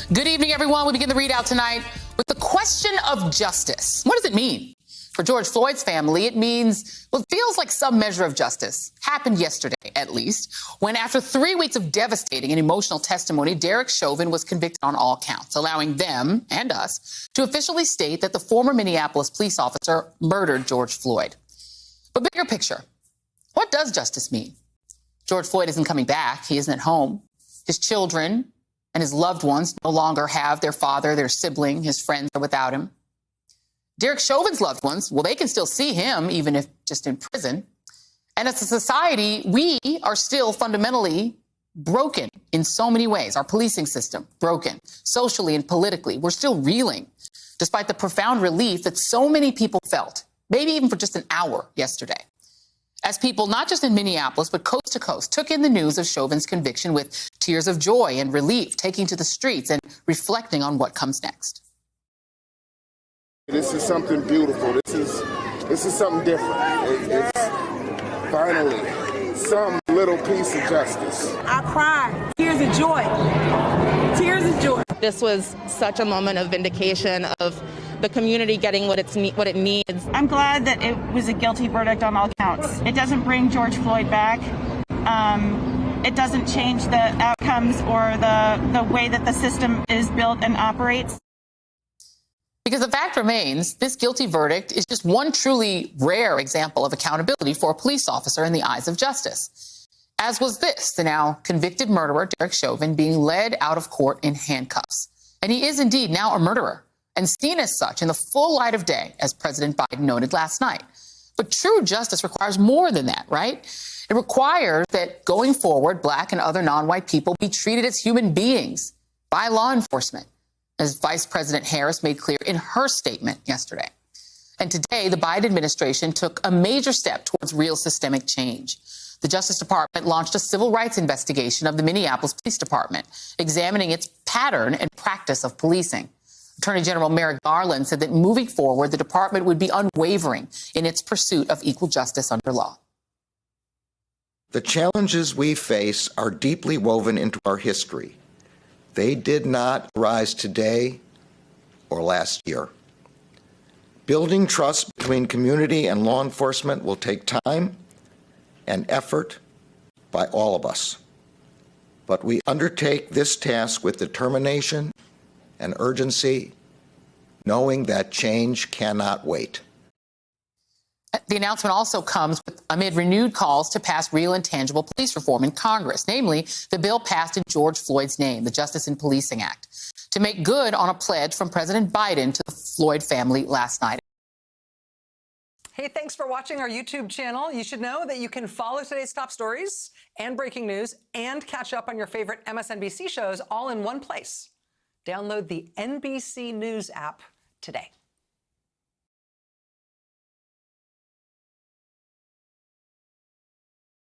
Good evening, everyone. We begin the readout tonight with the question of justice. What does it mean? For George Floyd's family, it means what feels like some measure of justice happened yesterday, at least, when after 3 weeks of devastating and emotional testimony, Derek Chauvin was convicted on all counts, allowing them and us to officially state that the former Minneapolis police officer murdered George Floyd. But bigger picture, what does justice mean? George Floyd isn't coming back. He isn't at home. His children and his loved ones no longer have their father, their sibling, his friends are without him. Derek Chauvin's loved ones, well, they can still see him, even if just in prison. And as a society, we are still fundamentally broken in so many ways. Our policing system, broken. Socially and politically, we're still reeling, despite the profound relief that so many people felt, maybe even for just an hour yesterday. As people, not just in Minneapolis, but coast to coast, took in the news of Chauvin's conviction with tears of joy and relief, taking to the streets and reflecting on what comes next. This is something beautiful. This is something different. It's finally some little piece of justice. I cried. Tears of joy. Tears of joy. This was such a moment of vindication of the community getting what it needs. I'm glad that it was a guilty verdict on all counts. It doesn't bring George Floyd back. It doesn't change the outcomes or the way that the system is built and operates. Because the fact remains, this guilty verdict is just one truly rare example of accountability for a police officer in the eyes of justice. As was this, the now convicted murderer, Derek Chauvin, being led out of court in handcuffs. And he is indeed now a murderer and seen as such in the full light of day, as President Biden noted last night. But true justice requires more than that, right? It requires that going forward, Black and other non-white people be treated as human beings by law enforcement, as Vice President Harris made clear in her statement yesterday. And today, the Biden administration took a major step towards real systemic change. The Justice Department launched a civil rights investigation of the Minneapolis Police Department, examining its pattern and practice of policing. Attorney General Merrick Garland said that moving forward, the department would be unwavering in its pursuit of equal justice under law. The challenges we face are deeply woven into our history. They did not arise today or last year. Building trust between community and law enforcement will take time and effort by all of us. But we undertake this task with determination and urgency, knowing that change cannot wait. The announcement also comes amid renewed calls to pass real and tangible police reform in Congress, namely the bill passed in George Floyd's name, the Justice in Policing Act, to make good on a pledge from President Biden to the Floyd family last night. Hey, thanks for watching our YouTube channel. You should know that you can follow today's top stories and breaking news and catch up on your favorite MSNBC shows all in one place. Download the NBC News app today.